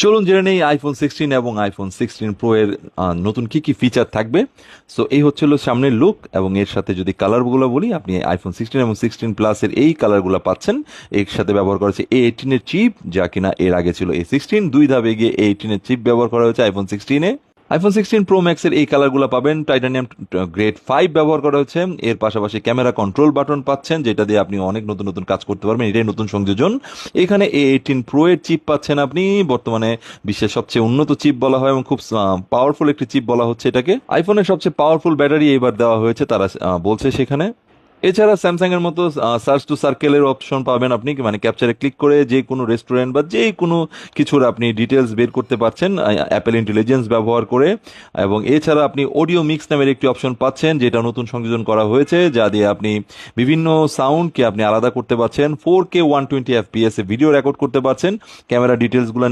চলুন জেনে নেই আইফোন 16 এবং আইফোন 16 প্রো এর নতুন কি কি ফিচার থাকবে। সো এই হচ্ছিল সামনের লুক, এবং এর সাথে যদি কালারগুলো বলি, আপনি আইফোন 16 এবং 16 প্লাস এর এই কালারগুলো পাচ্ছেন। এর সাথে ব্যবহার করা হচ্ছে A18 এর চিপ, যা কিনা এর আগে ছিল A16, দুই ধাপে গিয়ে A18 এর চিপ ব্যবহার করা হয়েছে আইফোন 16 এ। আইফোন 16 প্রো ম্যাক্স এর এই কালারগুলো পাবেন, টাইটানিয়াম গ্রেড 5 ব্যবহার করা হচ্ছে। এর পাশাপাশি ক্যামেরা কন্ট্রোল বাটন পাচ্ছেন, যেটা দিয়ে আপনি অনেক নতুন নতুন কাজ করতে পারবেন, এটাই নতুন সংযোজন। এখানে A18 প্রো এর চিপ পাচ্ছেন আপনি, বর্তমানে বিশ্বের সবচেয়ে উন্নত চিপ বলা হয় এবং খুব পাওয়ারফুল একটি চিপ বলা হচ্ছে এটাকে। আইফোনের সবচেয়ে পাওয়ারফুল ব্যাটারি এবার দেওয়া হয়েছে তারা বলছে সেখানে। এছাড়া স্যামসাং এর মতো সার্চ টু সার্কেলের অপশন পাবেন আপনি, মানে ক্যাপচারে ক্লিক করে যে কোনো রেস্টুরেন্ট বা যে কোনো কিছুর আপনি ডিটেলস বের করতে পারছেন অ্যাপেল ইন্টেলিজেন্স ব্যবহার করে। এবং এছাড়া আপনি অডিও মিক্স নামের একটি অপশন পাচ্ছেন, যেটা নতুন সংযোজন করা হয়েছে, যা দিয়ে আপনি বিভিন্ন সাউন্ডকে আপনি আলাদা করতে পারছেন। 4K 120 FPS এ ভিডিও রেকর্ড করতে পারছেন। ক্যামেরা ডিটেলসগুলো